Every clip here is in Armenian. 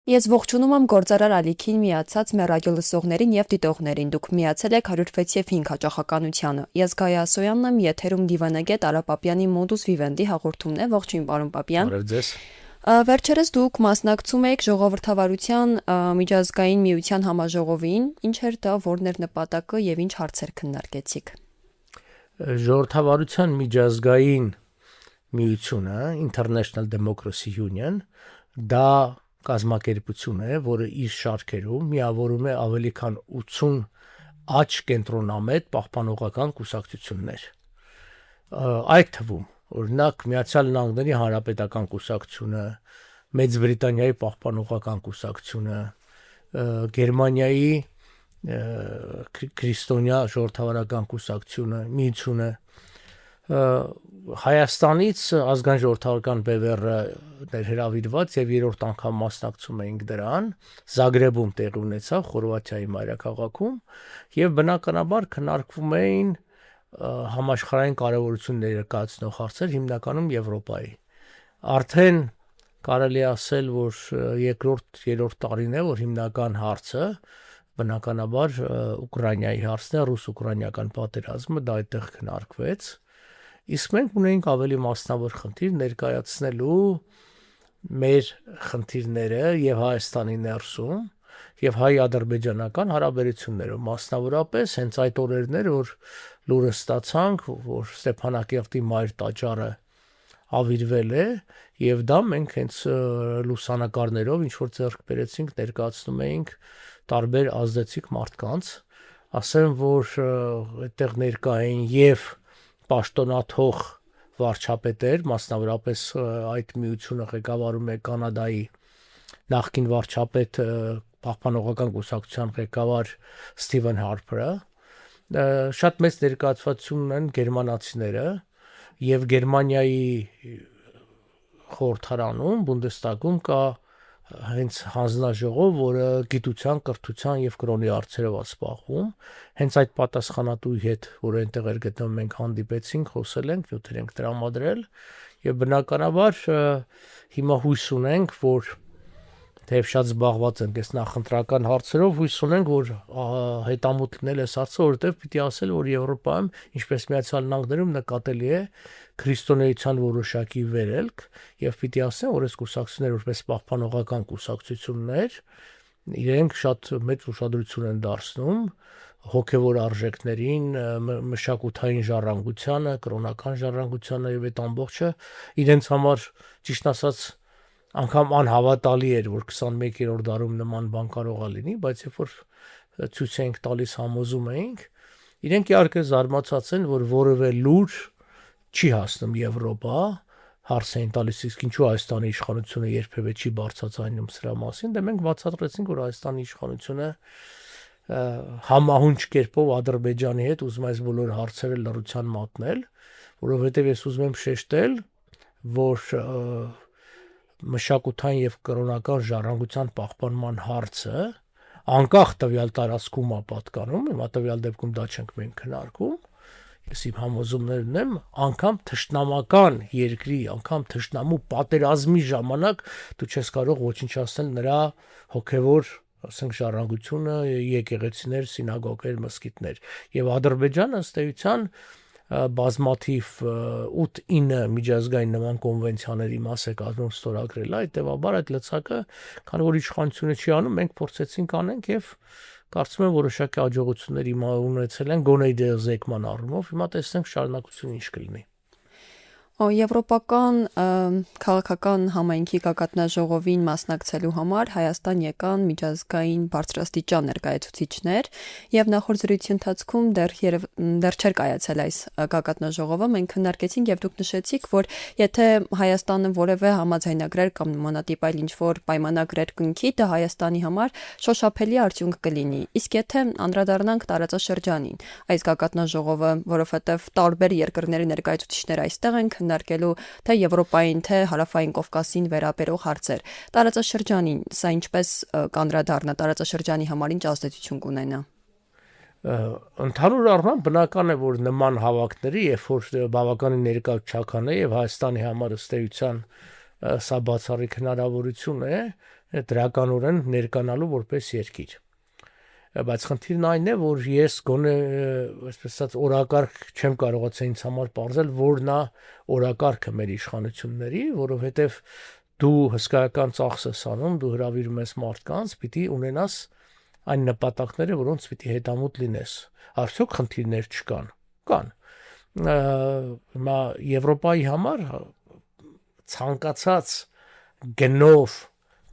Ես ողջունում եմ գործարար ալիքին միացած մեր ռադիո լսողներին եւ դիտողներին։ Դուք միացել եք 106 եւ 5 հաճախականությանը։ Ես Գայա Ասոյանն եմ, եթերում դիվանագետ Արա Պապյանի Modus Vivendi հաղորդումն է։ Ողջույն, պարոն Պապյան։ Բարև ձեզ։ Վերջերս դուք մասնակցում եք ժողովրդավարության միջազգային միության համաժողովին։ Ինչ էր դա, որն էր նպատակը եւ ինչ հարցեր քննարկեցիք։ Ժողովրդավարության միջազգային միությունը, International Democracy Union, դա կազմակերպություն է, որը իր շարքերում միավորում է ավելի քան 80 աճ կենտրոնամետ պահպանողական կուսակցություններ։ Այդ թվում օրինակ Միացյալ Նահանգների Հանրապետական կուսակցությունը, Մեծ Բրիտանիայի պահպանողական կուսակցությունը, Գերմանիայի քրիստոնյա ժողովրդավարական կուսակցությունը, միությունը, Հայաստանից ազգային ժողովրդավարական բևեռը ներհրավիրված եւ երրորդ անգամ մասնակցում էինք դրան, Զագրեբում տեղի ունեցավ, Խորվաթիայի մայրաքաղաքում, եւ բնականաբար քննարկվում էին համաշխարհային կարևորություն ներկայացնող հարցեր, հիմնականում Եվրոպայի։ Արդեն կարելի ասել, որ երկրորդ տարին է, որ հիմնական հարցը բնականաբար Ուկրաինայի հարցն է, ռուս-ուկրաինական պատերազմը, դա այդտեղ քննարկվեց։ Իսկ մենք ունենք ավելի մասնավոր խնդիր ներկայացնելու մեր խնդիրները եւ Հայաստանի ներսում եւ հայ-ադրբեջանական հարաբերություններում, մասնավորապես հենց այդ օրերն էր, որ լուրը ստացանք, որ Ստեփանակերտի մայր տաճարը ավիրվել է եւ դա մենք հենց լուսանկարներով ինչ որ ձեռք բերեցինք, ներկայացնում էինք տարբեր ազդեցիկ մարդկանց, ասեմ, որ այդտեղ ներկա էին եւ պաշտոնաթող վարչապետեր, մասնավորապես այդ միությունը ղեկավարում է Կանադայի նախկին վարչապետ պահպանողական կուսակցության ղեկավար Սթիվեն Հարփերը, շատ մեծ ներկայացվածություն ունեն գերմանացիները եւ Գերմանիայի խորհրդարանում, Բունդեստագում կա հենց հանձնաժողով, որը գիտության, կրթության եւ կրոնի հարցերով է զբաղվում, հենց այդ պատասխանատուի հետ, որ այնտեղ էր գտնվում, մենք հանդիպեցինք, խոսել ենք, նյութեր ենք տրամադրել եւ բնականաբար հիմա հույս ունենք, որ թեև շատ զբաղված ենք այս նախընտրական հարցերով, հույս ունենք, որ հետամուտ լինել այս հարցը, որովհետեւ պիտի ասել, որ Եվրոպայում, ինչպես Միացյալ Նահանգներում նկատելի է քրիստոնեության որոշակի վերելք եւ պիտի ասեմ, որ այս կուսակցությունները որպես պահպանողական կուսակցություններ իրենք շատ մեծ ուշադրություն են դարձնում հոգեվոր արժեքներին, մշակութային ժառանգությանը, կրոնական ժառանգությանը եւ այդ ամբողջը իրենց համար ճիշտ ասած անգամ անհավատալի էր, որ 21-րդ դարում նման բան կարող է լինի, բայց երբ որ ցույց ենք տալիս, համոզում էինք, իրենք իհարկե զարմացած են, որ որևէ լուր չի հասնում Եվրոպա, հարց էին տալիս, իսկ ինչու Հայաստանի իշխանությունը երբևէ չի բարձրացնում սրա մասին, դե մենք բացատրեցինք, որ Հայաստանի իշխանությունը համահունչ կերպով Ադրբեջանի հետ ուզում այս բոլոր հարցերը լռության մատնել, որովհետև ես ուզում եմ շեշտել, որ մշակութային եւ կրոնական ժառանգության պահպանման հարցը անկախ տվյալ տարածքում է պատկանում, հիմա տվյալ դեպքում դա չենք մենք քննարկում, ես իմ համոզումներն ունեմ, անգամ թշնամական երկրի, անգամ թշնամու պատերազմի ժամանակ դու չես կարող ոչնչացնել նրա հոգևոր, ասենք, ժառանգությունը, եկեղեցիներ, սինագոգեր, մզկիթներ, եւ Ադրբեջանը ըստ էության բազմաթիվ 8-9 միջազգային նման կոնվենցիաների մաս է կազմում ստորագրել, հետեւաբար այդ լծակը, քանի որ իշխանությունը չի անում, մենք փորձեցինք անենք եւ կարծում եմ որոշակի հաջողություններ ունեցել են գոնե դեզեկման առումով, հիմա տեսնենք շարունակությունը ինչ կլինի։ Եվրոպական քաղաքական համայնքի գագաթնաժողովին մասնակցելու համար Հայաստան եկան միջազգային բարձրաստիճան ներկայացուցիչներ եւ նախորդ զրույցի ընթացքում դեռ չէր կայացել այս գագաթնաժողովը, մենք քննարկեցինք եւ դուք նշեցիք, որ եթե Հայաստանը որևէ համաձայնագրեր կամ նմանատիպ այլ ինչ-որ պայմանագրեր կնքի, դա Հայաստանի համար շոշափելի արդյունք կլինի։ Իսկ եթե անդրադառնանք տարածաշրջանին, այս գագաթնաժողովը, որովհետեւ տարբեր երկրների ներկայացուցիչներ այստեղ են քննարկելու թե Եվրոպային, թե Հարավային Կովկասին վերաբերող հարցեր։ Տարածաշրջանին սա ինչպես կանդրադառնա, տարածաշրջանի համար ինչ ազդեցություն կունենա։ Ընդհանուր առմամբ բնական է, որ նման հավաքների, երբ որ բավականին ներկայացական է եւ Հայաստանի համար ըստ էության սա բացառիկ հնարավորություն է դրականորեն ներկանալու որպես երկիր։ Բայց խնդիրն այն է, որ ես գոնե այսպես ասած օրակարգ չեմ կարողացել ինձ համար բարձել, որն է օրակարգը մեր իշխանությունների, որովհետև դու հսկայական ծախս ես անում, դու հրավիրում ես մարդկանց, պիտի ունենաս այն նպատակները, որոնց պիտի հետամուտ լինես։ Արդյոք խնդիրներ չկան։ Կան։ Հիմա Եվրոպայի համար ցանկացած գնով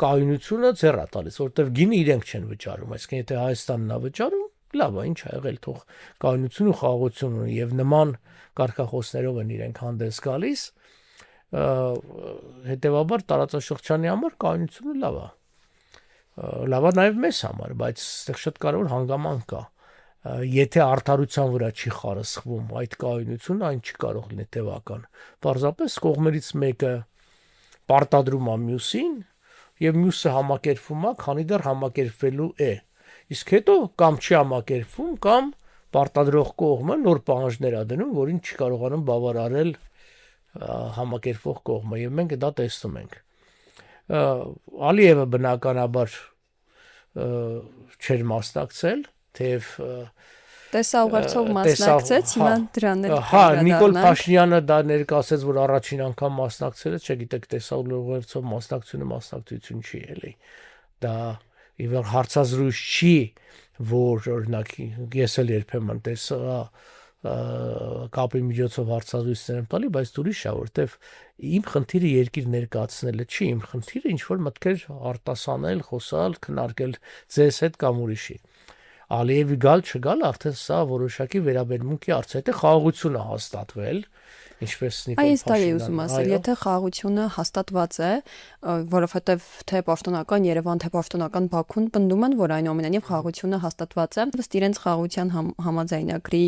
կայունությունը ձեռ է տալիս, որովհետև գինը իրենք չեն վճարում, այսինքն եթե Հայաստանն է վճարում, լավ է, ինչ ա եղել, թող կայունություն ու խաղաղություն ունի եւ նման կարգախոսներով են իրենք հանդես գալիս, հետեւաբար տարածաշրջանի համար կայունությունը լավ է։ Լավ է նաեւ մեզ համար, բայց այստեղ շատ կարևոր հանգամանք կա։ Եթե արդարության վրա չի խարսխվում այդ կայունությունը, այն չի կարող լինել տևական։ Պարզապես կողմերից մեկը պարտադրում է մյուսին եւ մյուսը համակերպվում է, քանի դեռ համակերպվելու է։ Իսկ հետո կամ չի համակերպվում, կամ պարտադրող կողմը նոր պահանջներ է դնում, որին չի կարողանում բավարարել համակերպվող կողմը եւ մենք դա տեսնում ենք։ Ալիևը բնականաբար չէր մասնակցել, թեև տեսաուղերձով մասնակցեց, հիմա դրան էլ հա, Նիկոլ Փաշինյանը դա ներկայացրեց, որ առաջին անգամ մասնակցել է, չգիտեք, տեսաուղերձով մասնակցություն չի էլի։ Դա իվեր հարցազրույց չի, որ օրինակ ես էլ երբեմն տեսա կապի միջոցով հարցազրույցներ եմ տալի, բայց ուրիշ է, որտեվ իմ խնդիրը երկիր ներկայացնելը չի, իմ խնդիրը ինչ որ մտքեր արտասանել, խոսալ, քննարկել ձեզ հետ կամ ուրիշի։ Ալիևի գալ չգալ արդեն սա որոշակի վերաբերմունքի հարց է, եթե խաղաղությունը հաստատվել, ինչպես Նիկոլ Այս դա է Փաշինյանը, ուզում ասել, եթե խաղաղությունը հաստատված է, որովհետև թե պաշտոնական Երևան, թե պաշտոնական Բաքուն պնդում են, որ այնուամենայնիվ խաղաղությունը հաստատված է, ըստ իրենց խաղաղության համաձայնագրի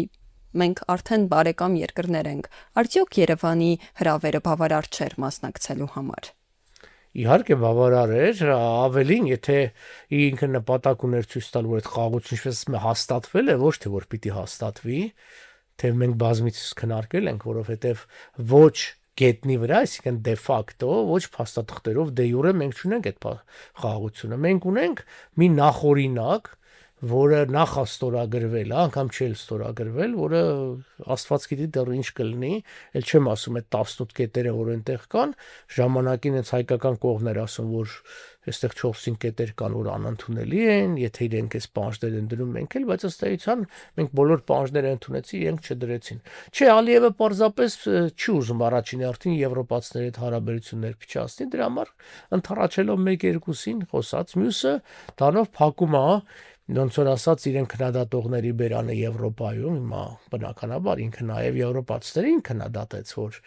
մենք արդեն բարեկամ երկրներ ենք։ Արդյոք Երևանի հրավերը բավարար չէր մասնակցելու համար։ Իհարկե բավարար էր, ավելին, եթե ինքը նպատակ ուներ ցույց տալ, որ այդ խաղաղությունը ինչպես հաստատվել է, ոչ թե որ պիտի հաստատվի, թե մենք բազմիցս քննարկել ենք, որովհետև ոչ գետնի վրա, այսինքն դե ֆակտո, ոչ փաստաթղթերով դե յուրե մենք չունենք այդ խաղաղությունը։ Մենք ունենք մի նախօրինակ, որը նախ է ստորագրվել, անգամ չի ստորագրվել, որը Աստված գիտի դեռ ինչ կլինի, ել չեմ ասում այդ 18 կետերը, որ այնտեղ կան, ժամանակին այս հայկական կողմներ ասում, որ այստեղ 4-5 կետեր կան, որ անընդունելի են, եթե իրենք այս պահանջներ են դնում, մենք էլ, բայց ըստ էության մենք բոլոր պահանջները ընդունեցի, իրենք չդրեցին։ Չէ, Ալիևը պարզապես չի ուզում առաջին հերթին եվրոպացիների հետ հարաբերություններ փչացնի, դրա համար ընդառաջելով 1-2-ին խոսած, մյուսը դրանով փակում է ոնց որ ասած իրեն քննադատողների բերանը Եվրոպայում, հիմա բնականաբար ինքը նաև եվրոպացիներին քննադատեց, որ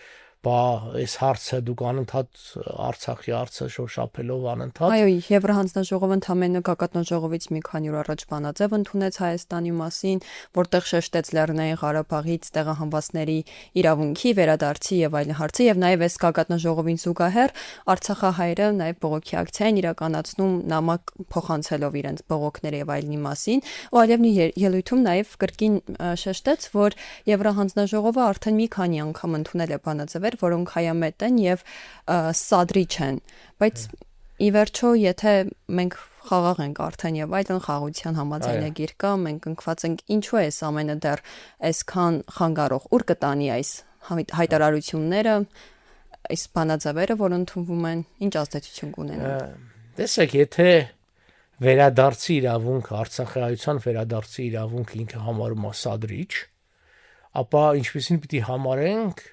բա այս հարցը դուք անընդհատ Արցախի հարցը շոշափելով անընդհատ Այո, Եվրահանձնաժողովը ընդամենը գագաթնաժողովից մի քանի օր առաջ բանաձև ընդունեց Հայաստանի մասին, որտեղ շեշտեց Լեռնային Ղարաբաղից տեղահանվածների իրավունքի վերադարձի եւ այլ հարցը եւ նաեւ այս գագաթնաժողովին զուգահեռ Արցախահայերը նաեւ բողոքի ակցիա են իրականացնում նամակ փոխանցելով իրենց բողոքների եւ այլնի մասին, ու Ալիևնի ելույթում նաեւ կրկին շեշտեց, որ Եվրահանձնաժողովը արդեն մի քանի անգամ ընդունել է բանաձևեր, որոնք հայամետ են եւ սադրիչ են, բայց ի վերջո եթե մենք խաղաղ ենք արդեն եւ այլն խաղաղության համաձայնագիր կա, մենք ընկված ենք, ինչու է այս ամենը դեռ այսքան խանգարող, ուր կտանի այս հայտարարությունները, այս բանաձևերը, որ ընդունվում են, ինչ ազդեցություն կունենա։ Տեսեք, եթե վերադարձի իրավունք, Արցախի հայության վերադարձի իրավունք ինքը համարում է սադրիչ, ապա ինչպեսին պիտի համարենք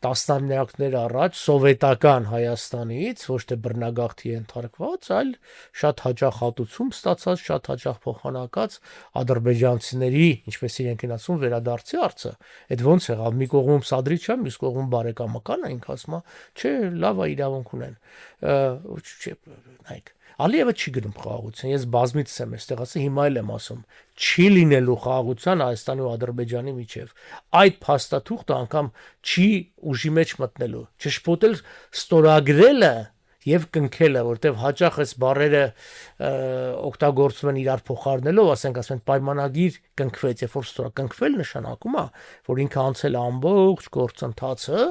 տասնամյակներ առաջ սովետական Հայաստանից ոչ թե բռնագաղթի ենթարկված, այլ շատ հաճախ հատուցում ստացած, շատ հաճախ փոխանակած ադրբեջանցիների, ինչպես իրենք են ասում, վերադարձի հարցը։ Այդ ոնց եղավ, մի կողմում սադրիչ է, մյուս կողմում բարեկամական է, ինքը ասում է, չէ, լավ է, իրավունք ունեն։ Նայեք, Ալիևը չի գնում խաղաղության, ես բազմիցս եմ այստեղ ասել, հիմա էլ եմ ասում, չի լինելու խաղաղության Հայաստանի ու Ադրբեջանի միջև։ Այդ փաստաթուղթը անգամ չի ուժի մեջ մտնելու։ Չշփոթել ստորագրելը եւ կնքելը, որտեվ հաճախ այս բառերը օգտագործվում են իրար փոխարինելով, ասենք պայմանագիր կնքվեց, երբ որ կնքվել նշանակում է, որ ինքը անցել ամբողջ գործընթացը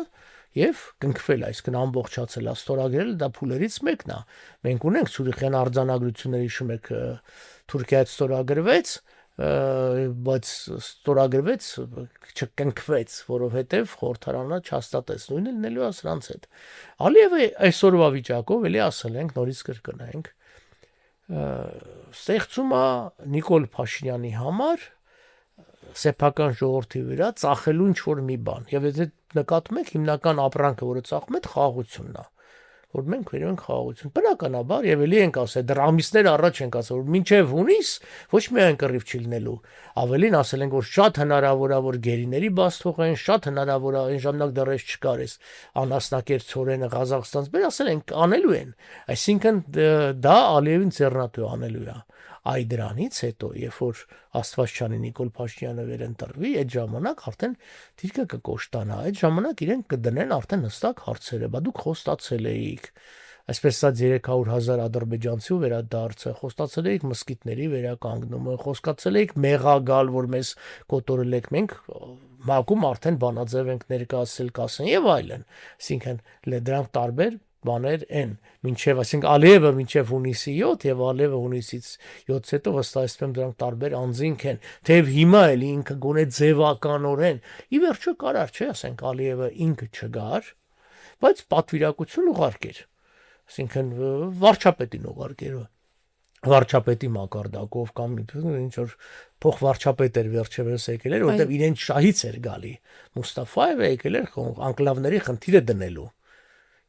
եւ կնքվել, այսինքն ամբողջացել, ստորագրել դա փուլերից մեկն է։ Մենք ունենք Ցյուրիխյան արձանագրությունների հիշում եք Թուրքիայից ստորագրվեց, բայց ստորագրվեց, չկնքվեց, որովհետեւ խորհրդարանը չհաստատեց, նույնը լինելու է սրանց հետ։ Ալիևը այսօրվա վիճակով էլի ասել ենք, նորից կրկնենք, ստեղծում է Նիկոլ Փաշինյանի համար սեփական ժողովրդի վրա ծախելու ինչ-որ մի բան։ Եվ եթե նկատում եք, հիմնական ապրանքը, որը ծախում է, խաղաղությունն է։ Որ մենք վերենք խաղաղություն։ Բնականաբար, եւ էլի ենք ասել, դեռ ամիսներ առաջ ենք ասել, որ մինչեւ հունիս ոչ միայն կռիվ չի լինելու, ավելին ասել ենք, որ շատ հնարավոր է, որ գերիների բաց թողեն, շատ հնարավոր է, այն ժամանակ դեռ էս չկար էս անասնակերտ ծորենը Ղազախստանից, բայց ասել ենք անելու են։ Այսինքն դա Ալիևին ձեռնատու անելու է։ Այ դրանից հետո, երբ որ Աստվածչյանի Նիկոլ Փաշինյանը վերընտրվի, այդ ժամանակ արդեն դիրքը կկոշտանա, այդ ժամանակ իրենք կդնեն արդեն հստակ հարցերը, բա դուք խոստացել էիք, այսպես ասած 300,000 ադրբեջանցի վերադարձը, խոստացել էիք մսկիթների վերականգնումը, խոստացել էիք մեղագալ, որ մեզ կոտորել եք, մենք մակում արդեն բանաձև ենք ներկայացել, կասեն եւ այլն, այսինքն դրանք տարբեր բաներ են, մինչև, այսինքն Ալիևը մինչև հունիսի 7 եւ Ալիևը հունիսից 7-ից հետո վստահեցնում եմ դրանք տարբեր անձինք են, թեև հիմա էլ ինքը գոնե ձևականորեն, ի վերջո կարար չէ, ասենք Ալիևը ինքը չգար, բայց պատվիրակություն ուղարկեր, այսինքն վարչապետին ուղարկեր, վարչապետի մակարդակով կամ ինչ որ փոխվարչապետ էր վերջերս եկել էր, որտեղ իրեն շահից էր գալի, Մուստաֆայևը եկել էր անկլավների խնդիրը դնելու։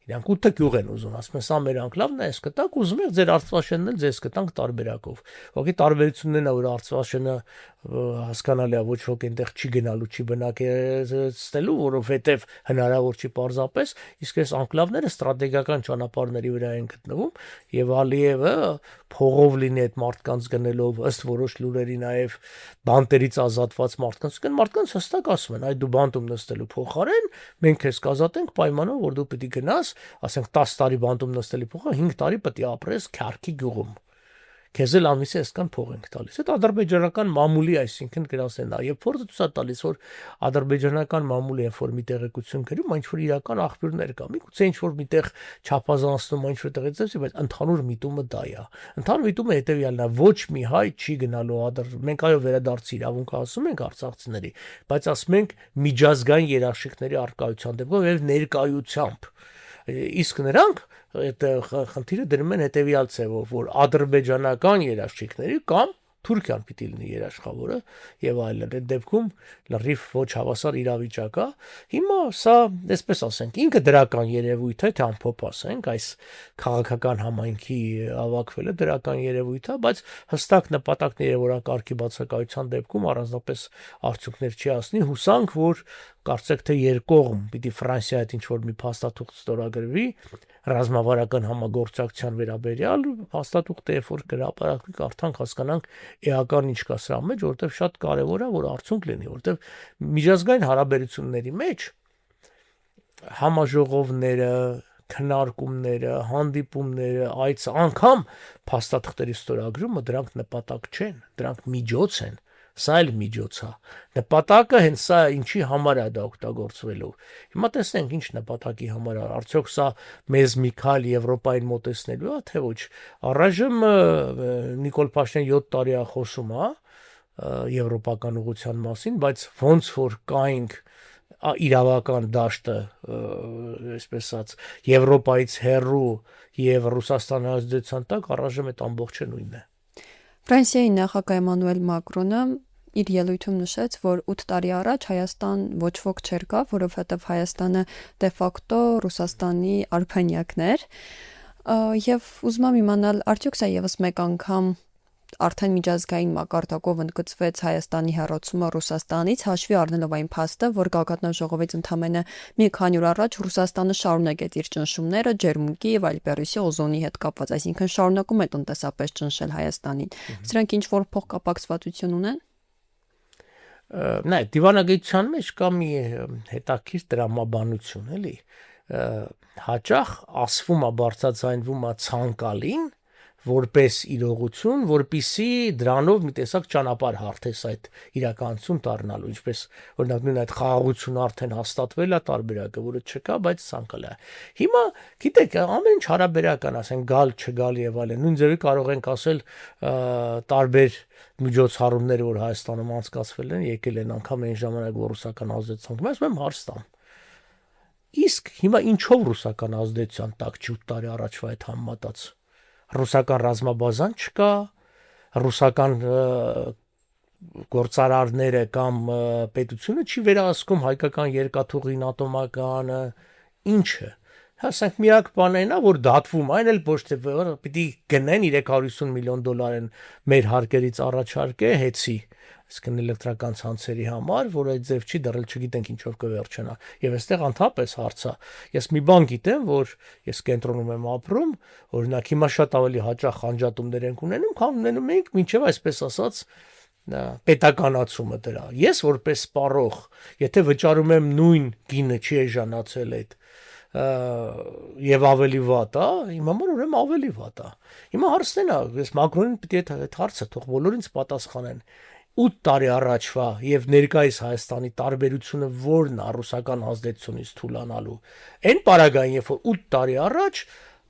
Իրանք 8 գյուղ են ուզում, ասում են, սա մեր անկլավն է, ես կտակ, ուզում եք ձեր Արցախաշենն էլ ձեզ կտանք տարբերակով։ Ուղղակի տարբերությունն է, որ Արցախաշենը հասկանալի է, ոչ ոք այնտեղ չի գնալու, չի բնակեցնելու, որովհետև հնարավոր չի պարզապես, իսկ այս անկլավները ստրատեգիական ճանապարհների վրա են գտնվում, եւ Ալիևը փողով լինի այդ մարդկանց գնելով, ըստ որոշ լուրերի նաեւ բանտերից ազատված մարդկանց հստակ ասում են, այ դու բանտում նստելու փոխարեն մենք քեզ կազատենք պայմանով, որ դու պիտի գնաս, ասենք 10 տարի բանտում նստելի փոխը 5 տարի պետք է ապրես Քյարքի գյուղում։ Քեզ էլ ամիսի այսքան փող ենք տալիս։ Այդ ադրբեջանական մամուլի, այսինքն գրասեն նա, եւ փորձը ցույց է տալիս, որ ադրբեջանական մամուլը երբ որ մի տեղեկություն գրում, ինչ որ իրական աղբյուրներ կա, միգուցե ինչ որ միտեղ չափազանցնում, ինչ որ տեղից էսի, բայց ընդհանուր միտումը դա է։ Ընդհանուր միտումը հետեւյալն է, ոչ մի հայ չի գնալու մենք այո վերադարձի իրավունք ասում ենք արցախցիների, բայց ասում ենք միջազգային երաշխիքների արկայության դեպքում եւ ներկայությամբ։ Իսկ նրանք այդ խնդիրը դնում են հետեւյալ ցևով, որ ադրբեջանական երաշխիքների կամ Թուրքիան պիտի լինի երաշխավորը եւ այլն։ Այդ դեպքում լրիվ ոչ հավասար իրավիճակ է։ Հիմա սա, այսպես ասենք, ինքը դրական երևույթ է, թե ամփոփ ասենք, այս քաղաքական համայնքի ավակվելը դրական երևույթ է, բայց հստակ նպատակների որակարգի բացակայության դեպքում առանձնապես արդյունքներ չի հասնի։ Հուսանք, որ կարծեք թե երկկողմ պիտի Ֆրանսիայի հետ ինչ որ մի փաստաթուղթ ստորագրվի ռազմավարական համագործակցության վերաբերյալ փաստաթուղթը երբ որ կհրապարակվի կարդանք հասկանանք էական ինչ կա սրա մեջ, որովհետև շատ կարևոր է որ արդյունք լինի, որովհետև միջազգային հարաբերությունների մեջ համաժողովները, քննարկումները, հանդիպումները, այս անգամ փաստաթղթերի ստորագրումը դրանք նպատակ չեն, դրանք միջոց են։ Սա էլ միջոց է։ Նպատակը հենց սա ինչի համար է դա օգտագործվելու։ Հիմա տեսնենք ինչ նպատակի համար է։ Արդյոք սա մեզ մի քայլ Եվրոպային մոտեցնելու է, թե ոչ։ Առայժմ Նիկոլ Փաշինյանը 7 տարի է խոսում, եվրոպական ուղղության մասին, բայց ոնց որ կայինք իրավական դաշտը, այսպես ասած, Եվրոպայից հեռու եւ Ռուսաստանի ազդեցության տակ առայժմ այդ ամբողջը նույնն է։ Ֆրանսիայի նախագահ Էմանուել Մակրոնը իր ելույթում նշեց, որ 8 տարի առաջ Հայաստան ոչ ոք չէր գա, որովհետև Հայաստանը դե ֆակտո Ռուսաստանի արբանյակն էր, եւ ուզում եմ իմանալ, արդյոք սա եւս մեկ անգամ արդեն միջազգային մակարդակով ընդգծվեց Հայաստանի հեռացումը Ռուսաստանից, հաշվի առնելով այն փաստը, որ Գագաթնաժողովից ընդամենը մի քանի օր առաջ Ռուսաստանը շարունակեց իր ճնշումները ջերմուկի եւ այլ Բելարուսի օզոնի հետ կապված, այսինքն շարունակում է տնտեսապես ճնշել Հայաստանին։ Սրանք ինչ որ փոխկապակցվածություն ունեն։ Նայ, դիվանագիտության մեջ կա մի հետաքրքիր տրամաբանություն, էլի։ Հաճախ ասվում է, բարձրացնվում է ցանկալին, որպես իրողություն, որպիսի դրանով մի տեսակ ճանապարհ հարթես այդ իրականություն դառնալու, ինչպես օրինակ նույն այդ խաղաղությունը արդեն հաստատվել է տարբերակը, որը չկա, բայց ցանկալ է։ Հիմա գիտեք, ամեն ինչ հարաբերական, ասենք գալ, չգալ եւ այլն, նույն ձևի կարող ենք ասել տարբեր միջոցառումները, որ Հայաստանում անցկացվել են, եկել են անգամ այն ժամանակ, որ ռուսական ազդեցության, ես մեմ հարց տամ։ Իսկ հիմա ինչով ռուսական ազդեցության տակ 8 տարի առաջվա այդ համեմատած ռուսական ռազմաբազան չկա, ռուսական գործարարները կամ պետությունը չի վերահսկում հայկական երկաթուղին ատոմականը, ինչը։ Հասանք միակ բանն է, որ դատվում, այն էլ ոչ թե պիտի գնեն 350 միլիոն դոլար են մեր հարկերից առաջարկե հեցի, այսինքն էլեկտրական ցանցերի համար, որ այդ ձև չի դեռ չգիտենք ինչով կվերջանա։ Եվ այստեղ ընդհանրապես հարցա։ Ես մի բան գիտեմ, որ ես կենտրոնում եմ ապրում, օրինակ հիմա շատ ավելի հաճախ խանջատումներ ենք ունենում, քան ունենում ենք մինչև այսպես ասած պետականացումը դրա։ Ես որպես սպառող, եթե վճարում եմ նույն գինը չի էժանացել այդ եւ ավելի վատ է, իմ համար ուրեմն ավելի վատ է։ Հիմա հարցն է, ես Մակրոնին պիտի այդ հարցը թող բոլորին պատասխանեն։ 8 տարի առաջվա եւ ներկայիս Հայաստանի տարբերությունը ո՞րն է ռուսական ազդեցությունից թուլանալու։ Այն պարագային, երբ որ 8 տարի առաջ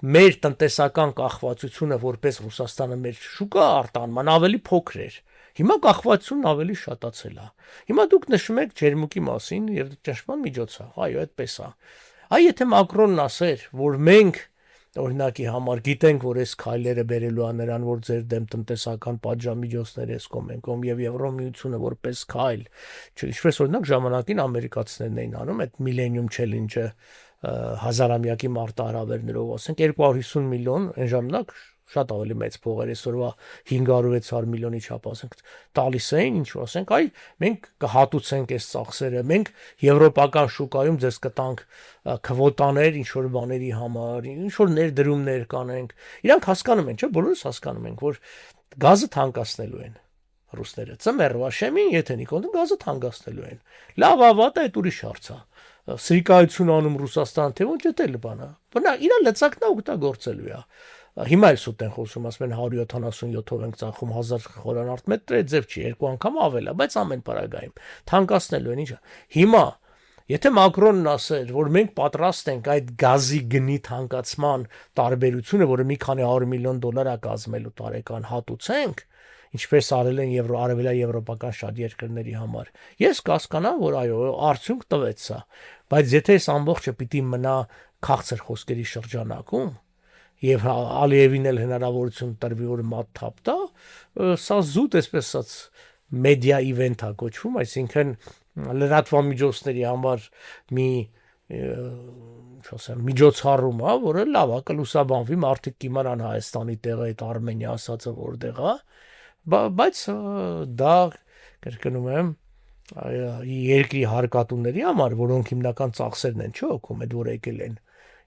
մեր տնտեսական կախվածությունը որպես Ռուսաստանը մեր շուկա արտանման ավելի փոքր էր։ Հիմա կախվածությունն ավելի շատացել է։ Հիմա դուք նշում եք ջերմուկի մասին եւ ճնշման միջոցը։ Այո, այդպես է։ Այ եթե Մակրոնն ասեր, որ մենք օրինակի համար գիտենք, որ այս քայլերը բերելու է նրան, որ ձեր դեմ տնտեսական պատժամիջոցներ էսկոմ են կոմ եւ Եվրոմիությունը որպես քայլ, ինչպես օրինակ ժամանակին ամերիկացիներն էին անում այդ Millennium Challenge-ը հազարամյակի մարտահրավերներով, ասենք 250 միլիոն այն ժամանակ շատ ավելի մեծ փող էր, այսօրվա 500-600 միլիոնի չափ, ասենք տալիս էին, ինչ որ ասենք, այ մենք կհատուցենք այս ծախսերը, մենք եվրոպական շուկայում ձեզ կտանք քվոտաներ ինչ որ բաների համար, ինչ որ ներդրումներ կանենք։ Իրանք հասկանում են, չէ՞, բոլորս հասկանում ենք, որ գազը թանկացնելու են ռուսները։ Ծմերվա շեմին, եթե Նիկոն գազը թանկացնելու են։ Լավ, ավատ է, այդ ուրիշ հարց է։ Սրիկայություն անում Ռուսաստան, թե ոչ էլ բան է։ Բնա իրա լծակն է օգտագործելու է։ Հիմա էլ սուտ են խոսում, ասում են 177-ով ենք ծախում 1000 խորանարդ մետր, այդ ձև չի, երկու անգամ ավել է, բայց ամեն պարագայում թանկացնելու են ինչա։ Հիմա եթե Մակրոնն ասեր, որ մենք պատրաստ ենք այդ գազի գնի թանկացման տարբերությունը, որը մի քանի 100 միլիոն դոլար է կազմելու տարեկան, հատուցենք, ինչպես արել են արևելաեվրոպական շատ երկրների համար։ Ես կհասկանամ, որ այո, արդյունք տվեց սա, բայց եթե այս ամբողջը պիտի մնա քաղցր խոսքերի շրջանակում, եւ Ալիևին էլ հնարավորություն տրվի, որ մատ թափ տա, սա զուտ այսպես ասած մեդիա իվենթ է կոչվում, այսինքն լրատվամիջոցների համար մի ինչ ասեմ, միջոցառում է, որը լավ է, կլուսաբանվի, մարդիկ կիմանան Հայաստանի տեղը, այդ Արմենիա ասածը որտեղ է, բայց դա կրկնում եմ երկրի հարկատուների համար, որոնք հիմնական ծախսերն են, չէ՞ օգում, այդ որ եկել են։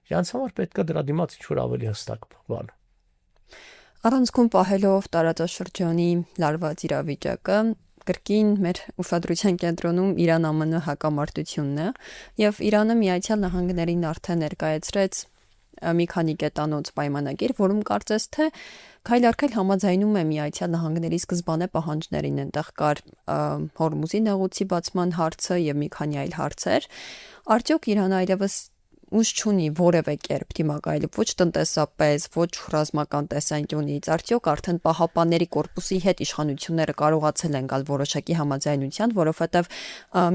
Իրանց համար պետք է դրա դիմաց ինչ-որ ավելի հստակ բան։ Առանցքում պահելով տարածաշրջանի լարված իրավիճակը, կրկին մեր ուշադրության կենտրոնում Իրան-ԱՄՆ հակամարտությունն է, եւ Իրանը Միացյալ Նահանգներին արդեն ներկայացրեց մի քանի կետանոց պայմանագիր, որում կարծես թե քայլ առ քայլ համաձայնում է Միացյալ Նահանգների սկզբանե պահանջներին, այնտեղ կար Հորմուզի նեղուցի բացման հարցը եւ մի քանի այլ հարցեր։ Արդյոք Իրանը այլևս ուժ չունի որևէ կերպ դիմակայելու ոչ տնտեսապես, ոչ ռազմական տեսանկյունից, արդյոք արդեն պահապանների կորպուսի հետ իշխանությունները կարողացել են գալ որոշակի համաձայնության, որովհետև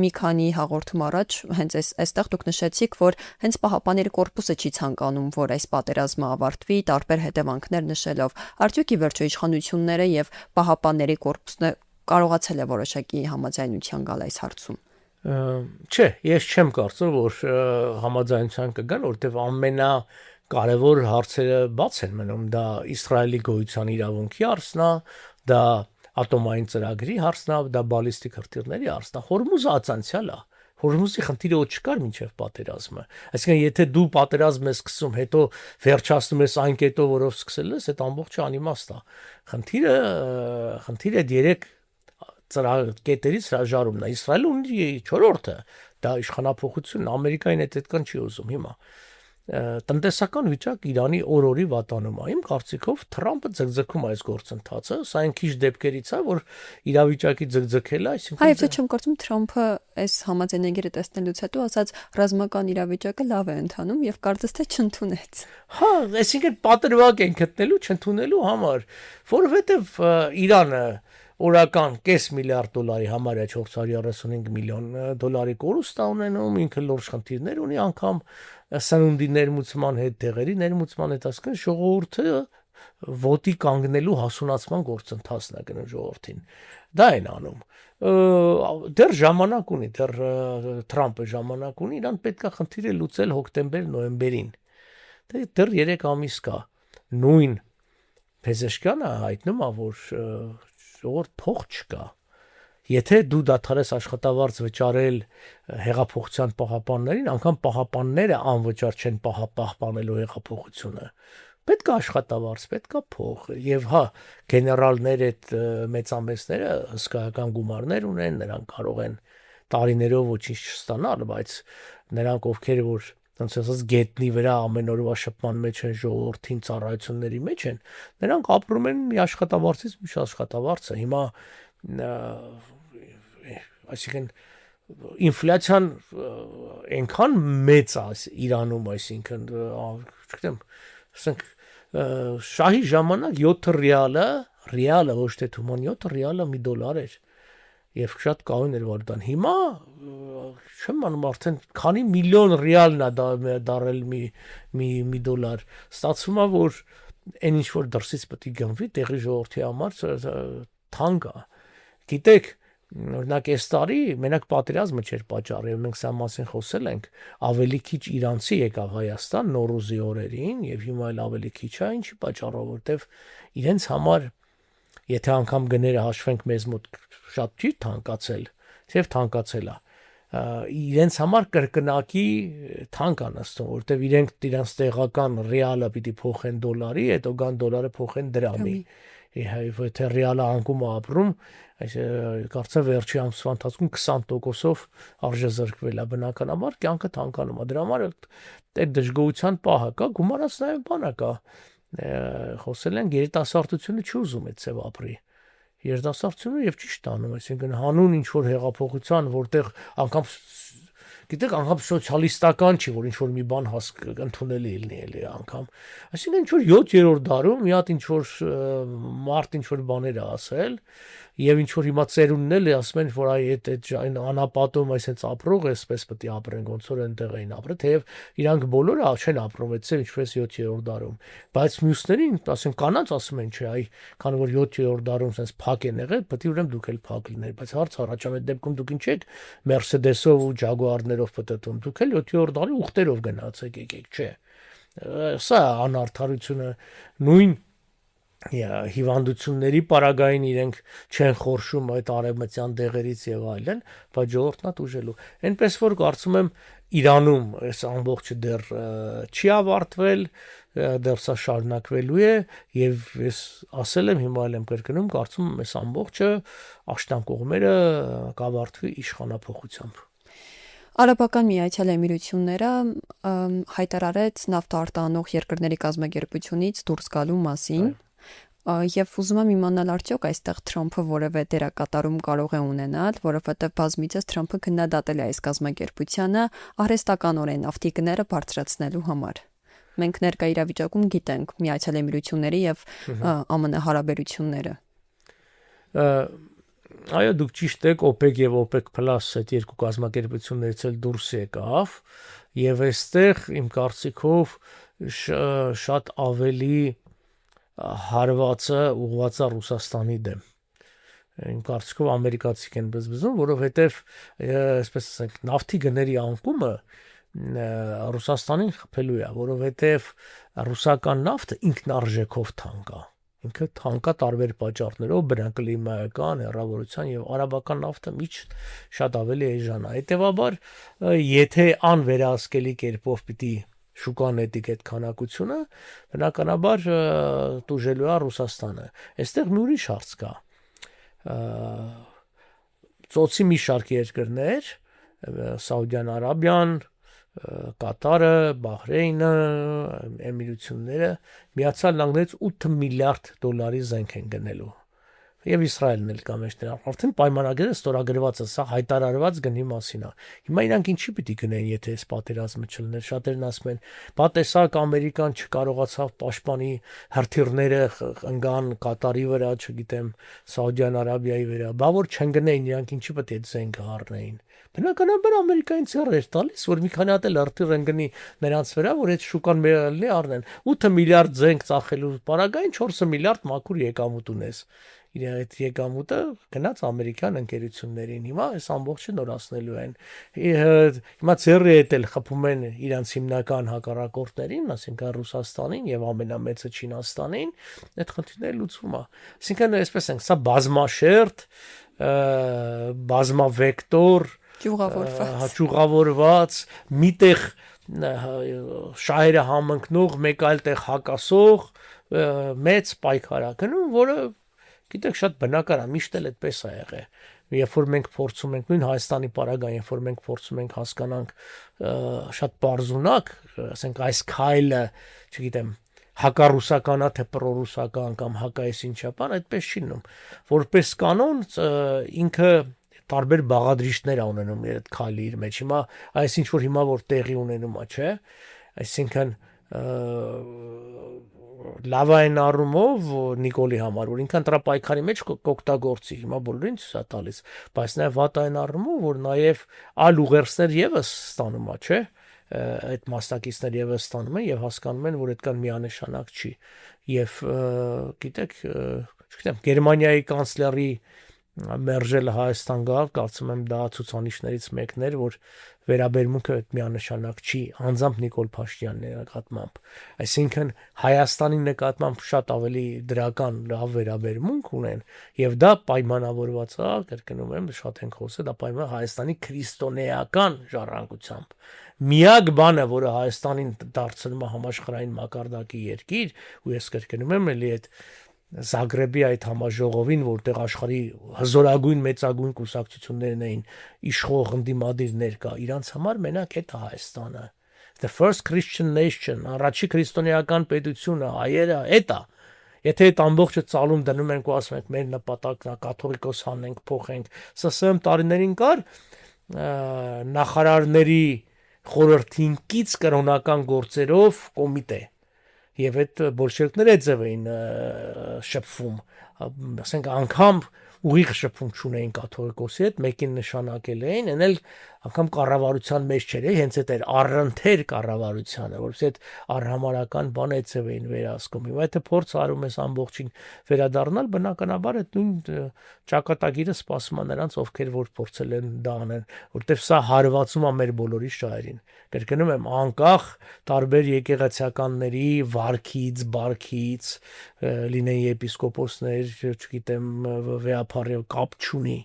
մի քանի հաղորդում առաջ հենց այստեղ դուք նշեցիք, որ հենց պահապանների կորպուսը չի ցանկանում, որ այս պատերազմը ավարտվի, տարբեր հետևանքներ նշելով, արդյոք ի վերջո իշխանությունները եւ պահապանների կորպուսը կարողացել է որոշակի համաձայնության գալ այս հարցում։ Չէ, ես չեմ կարծում, որ համաձայնության կգան, որտեղ ամենակարևոր հարցերը բաց են մնում, դա Իսրայելի գոյության իրավունքի հարցն է, դա ատոմային ծրագրի հարցն է, դա բալիստիկ հրթիռների հարցն է, Հորմուզը ածանցյալ է։ Հորմուզի խնդիրը ոչ չկար մինչև պատերազմը։ Այսինքն, եթե դու պատերազմ ես սկսում, հետո վերջացնում ես այն կետով, որով սկսել ես, այդ ամբողջը անիմաստ է։ Խնդիրը երեք կետերից հրաժարումն է։ Իսրայելը ունի 4-րդը, դա իշխանափոխությունն, Ամերիկային այդքան չի ուզում հիմա։ տնտեսական վիճակ Իրանի օր-օրի վատանում է։ Իմ կարծիքով Թրամփը ձգձգում է այս գործընթացը, սա այն քիչ դեպքերից է, որ իրավիճակի ձգձգելը, Հայ այսինքն եւ չեմ կարծում Թրամփը այս համաձայնագիրը տեսնելուց հետո ասաց ռազմական իրավիճակը լավ է ընթանում եւ կարծես թե չընդունեց։ հա, այսինքն պատրվակ են գտնելու չընդունելու համար, որովհետեւ Իրանը օրական կես միլիարդ դոլարի համարյա 435 միլիոն դոլարի կորուստ է ունենում, ինքը լուրջ խնդիրներ ունի, անգամ սնունդի ներմուծման հետ, դեղերի ներմուծման հետ, ասկան ժողովուրդը ոտի կանգնելու հասունացման գործընթացն է գնում ժողովրդին։ Դա են անում։ Դեռ ժամանակ ունի, դեռ Թրամփը ժամանակ ունի, իրան պետքա խնդիրը լուծել հոկտեմբեր-նոյեմբերին։ Դեռ 3 ամիս կա։ Նույն Փեզեշկյանը հայտնում է, որ ժողովուրդ փող չկա։ Եթե դու դադարես աշխատավարձ վճարել հեղափոխության պահապաններին, անգամ պահապանները անվճար չեն պահպանելու հեղափոխությունը։ Պետք է աշխատավարձ, պետք է փող, եւ հա, գեներալներ այդ մեծամեծները հսկայական գումարներ ունեն, նրանք կարող են տարիներով ոչինչ չստանալ, բայց նրանք ովքեր որ ոնց ասած գետնի վրա ամեն օրվա շփման մեջ են ժողովրդին ծառայությունների մեջ են, նրանք ապրում են մի աշխատավարձից մյուս աշխատավարձը։ Հիմա այսինքն ինֆլյացիան այնքան մեծ է Իրանում, այսինքն չգիտեմ, ասենք շահի ժամանակ 7 ռիալը ոչ թե թուման 7 ռիալը $1 էր եւ շատ կայուն էր վարդան։ Հիմա չեմ անում արդեն քանի միլիոն ռիալն է դարել մի $1։ Ստացվում է որ այն ինչ որ դրսից պետք է գնվի տեղի ժողովրդի համար թանկ է։ Գիտեք, օրինակ այս տարի մենակ պատերազմը չէր պատճառը, մենք սա մասին խոսել ենք, ավելի քիչ իրանցի եկավ Հայաստան Նոռուզի օրերին եւ հիմա էլ ավելի քիչ է, ինչի պատճառով, որտեվ իրենց համար եթե անգամ գները հաշվենք մեզ մոտ շատ չի թանկացել, եւ թանկացել է։ Իրենց համար կրկնակի թանկ է նստում, որտեվ իրենց տեղական ռիալը պիտի փոխեն դոլարի, հետո գան դոլարը փոխեն դրամի։ Եթե ռիալը անկում է ապրում, այս կարծեմ վերջի ամսվա ընթացքում 20%-ով արժեզրկվել է, բնականաբար կյանքը թանկանում է։ Դրա համար այդ դժգոհության պահը կա, գումարած նաև բանը կա։ Խոսել են երիտասարդությունը չի ուզում այդ ծև ապրի։ Երիտասարդությունը եւ ճիշտ անում, այսինքն հանուն ինչ որ հեղափոխության, որտեղ անգամ գիտեք, անգամ սոցիալիստական չի, որ ինչ որ մի բան ընդունելի լինի էլի անգամ։ Այսինքն ինչ որ 7-րդ դարում մի հատ ինչ որ մարդ ինչ որ բաներ է ասել եւ ինչ որ հիմա ծերունն էլ ասում են որ այդ անապատում այսպես ապրող է, այսպես պետք է ապրեն, ոնց որ այնտեղ էին ապրել, թեև իրանք բոլորը չեն ապրում այդպես ինչպես 7-րդ դարում, բայց մյուսներին, ասեմ կանանց ասում են, չէ, այ քանի որ 7-րդ դարում sense փակ են եղել, պետք է ուրեմն դուք էլ փակ լինեք, բայց հարց առաջ այդ դեպքում դուք ինչ եք Mercedes-ով ու Jaguar-ներով պատտում, դուք էլ 7-րդ դարի ուխտերով գնացեք եկեք, չէ։ Սա անարդարությունը նույն հիվանդությունների պարագային իրենք չեն խորշում այդ արևմտյան դեղերից եւ այլն, բայց ժողովրդն է ուժելու։ Այնպես որ կարծում եմ Իրանում այս ամբողջը դեռ չի ավարտվել, դեռ սա շարունակվելու է եւ ես ասել եմ հիմա էլ եմ կրկնում, կարծում եմ այս ամբողջը աշտան կողմերը կավարտվի իշխանափոխությամբ։ Արաբական Միացյալ Էմիրությունները հայտարարեց նավթարտանող երկրների կազմակերպությունից դուրս գալու մասին։ Եվ ուզում եմ իմանալ արդյոք այստեղ Թրամփը որևէ դերակատարում կարող է ունենալ, որովհետև բազմիցս Թրամփը քննադատել է այս կազմակերպությանը արհեստականորեն նավթի գները բարձրացնելու համար։ Մենք ներկա իրավիճակում գիտենք Միացյալ Էմիրությունների եւ ԱՄՆ հարաբերությունները։ Այո, դուք ճիշտ եք, OPEC եւ OPEC+ այդ երկու կազմակերպություններից էլ դուրս եկավ, եւ այստեղ իմ կարծիքով շատ ավելի հարվածը ուղղված է Ռուսաստանի դեմ։ Իմ կարծիքով ամերիկացիք են բզբզում, որովհետև այսպես ասենք, նավթի գների անկումը Ռուսաստանին խփելու է, որովհետև ռուսական նավթը ինքնարժեքով թանկ է։ Ինքը թանկ է տարբեր պատճառներով, բնակլիմայական, հեռավորության եւ արաբական նավթը շատ ավելի էժան է։ Հետևաբար, եթե անվերահսկելի կերպով պիտի շուկան նետիկ այդ քանակությունը, բնականաբար տուժելու է Ռուսաստանը։ Այստեղ մի ուրիշ հարց կա։ Ծոցի մի շարք երկրներ, Սաուդյան Արաբիան, Կատարը, Բահրեյնը, Էմիրությունները Միացյալ Նահանգներից 8 միլիարդ դոլարի զենք են գնելու։ Եվ Իսրայելն էլ կա մեջ դրա։ Արդեն պայմանագրերը ստորագրված է, սա հայտարարված գնի մասին է։ Հիմա իրանք ինչի պիտի գնեն, եթե այս պատերազմը չլներ։ Շատերն ասում են, բա տեսակ Ամերիկան չկարողացավ պաշտպանի հրթիռները ընկան Կատարի վրա, չգիտեմ, Սաուդյան Արաբիայի վրա։ Բա որ չեն գնային, իրանք ինչի պետք է զենք առնեին։ Բնականաբար Ամերիկային ծառ էր տալիս, որ մի քանի հատ էլ հրթիռ ընկնի նրանց վրա, որ այդ շուկան մերալի առնեն։ 8 միլիարդ զենք ծախելու պարագային 4 միլիարդ մաքուր եկամուտ ունես։ Իր այդ եկամուտը գնաց ամերիկյան ընկերություններին։ Հիմա այս ամբողջը նորացնելու են։ Հիմա ծերրի հետ էլ խփում են իրանց հիմնական հակառակորդներին, ասինքն Ռուսաստանին եւ ամենամեծը Չինաստանին, այդ խնդիրները լուծվում է։ Այսինքն այսպես ենք, սա բազմաշերտ, բազմավեկտոր, ճյուղավորված, միտեղ շահերը համընկնող, մեկ այլ տեղ հակասող մեծ պայքար է գնում, որը գիտեք շատ բնական է, միշտ էլ այդպես է եղել։ Երբ որ մենք փորձում ենք նույն Հայաստանի պարագան, երբ որ մենք փորձում ենք հասկանանք շատ բարձունակ, ասենք այս քայլը, չգիտեմ, հակառուսականա թե պրոռուսական կամ հակայեսինչա բան, այդպես չի լինում։ Որպես կանոն ինքը տարբեր բաղադրիչներ ա ունենում իր այդ քայլի իր մեջ։ Հիմա այս ինչ որ հիմա որ տեղի ունենում է, չէ՞, այսինքն լավ այն առումով Նիկոլի համար, որ ինքան դրա պայքարի մեջ կօգտագործի, հիմա բոլորին ցույց է տալիս, բայց նաև վատ այն առումով, որ նաև այլ ուղերձներ եւս ստանում է, չէ՞, այդ մասնակիցներ եւս ստանում են եւ հասկանում են, որ այդքան միանշանակ չի։ Եվ գիտեք, չգիտեմ, Գերմանիայի կանցլերի մերժելը Հայաստան գալ, կարծում եմ դա ցուցանիշներից մեկն էր, որ վերաբերմունքը այդ միանշանակ չի, անձամբ Նիկոլ Փաշինյանի նկատմամբ։ Այսինքն Հայաստանի նկատմամբ շատ ավելի դրական լավ վերաբերմունք ունեն, եւ դա պայմանավորված է, կրկնում եմ, շատ ենք խոսել, դա պայման Հայաստանի քրիստոնեական ժառանգությամբ։ Միակ բանը, որը Հայաստանին դարձնում է համաշխարհային մակարդակի երկիր, ու ես կրկնում եմ, էլի այդ Զագրեբի այդ համաժողովին, որտեղ աշխարհի հզորագույն մեծագույն կուսակցություններն էին իշխող ընդդիմադիրներ կա, իրանց համար մենակ այդ Հայաստանը, the first Christian nation, առաջի քրիստոնեական պետությունը, հայերը, էտա։ Եթե այդ ամբողջը ծալում դնում ենք ու ասում ենք մեր նպատակն է կաթողիկոս հանենք, փոխենք, սսմ տարիներին կար նախարարների խորհրդին կից կրոնական գործերով կոմիտե։ Եվ այդ բոլշևիկները ձև էին շփվում, ասենք անգամ ուղիղ շփում չունեին կաթողիկոսի հետ, մեկին նշանակել էին, էնել անգամ կառավարության մեջ չէր, հենց այդ էր առընթեր կառավարությանը, որովհետեւ այդ առհամարական բանը ձև էին վերահսկում։ Հիմա եթե փորձ արում ես ամբողջին վերադառնալ, բնականաբար այդ նույն ճակատագիրը սպասում է նրանց, ովքեր որ փորձել են դա անեն, որովհետեւ սա հարվածում է մեր բոլորի շահերին։ Կրկնում եմ, անկախ տարբեր եկեղեցականների վարքից, բարքից, լինեն եպիսկոպոսներ, չգիտեմ, վեապարյո կապ չունի։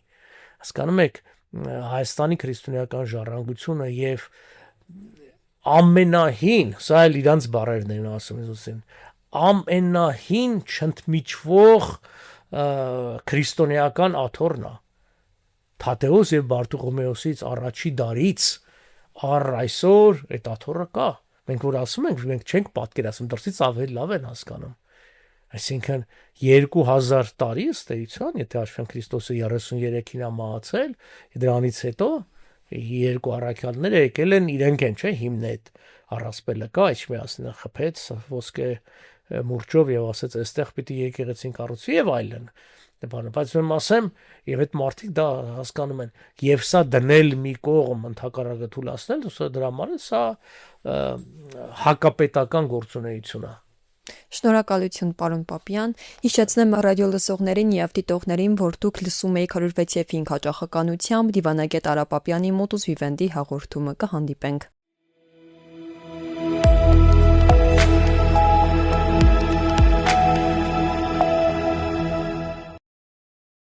Հասկանում եք, Հայաստանի քրիստոնեական ժառանգությունը եւ ամենահին, սա էլ իրանց բառերն են ասում ինձ, ամենահին չընդմիջվող քրիստոնեական աթոռն է։ Թադեոս եւ Բարտուղոմեոսից առաջի դարից առ այսօր այդ աթոռը կա։ Մենք որ ասում ենք, մենք չենք պատկերացնում, դրսից ավելի լավ են հասկանում։ Այսինքն 2000 տարի ըստ էության, եթե հաշվենք Քրիստոսը 33-ին է մահացել, դրանից հետո երկու առաքյալները եկել են, իրենք են, չէ, հիմն այդ առասպելը կա, Էջմիածնը խփեց ոսկե մուրճով եւ ասեց, այստեղ պիտի եկեղեցին կառուցվի եւ այլն։ Բայց ում ասեմ, եւ այդ մարդիկ դա հասկանում են, եւ սա դնել մի կողմ ընդհակառակը թույլատրել, դրա համար սա հակապետական գործունեություն է։ Շնորհակալություն, պարոն Պապյան։ Հիշեցնեմ ռադիո լսողներին եւ դիտողներին, որ դուք լսում եք 106.5 հաճախականությամբ Դիվանագետ Արա Պապյանի մոտուզ Վիվենդի հաղորդումը։ Կհանդիպենք։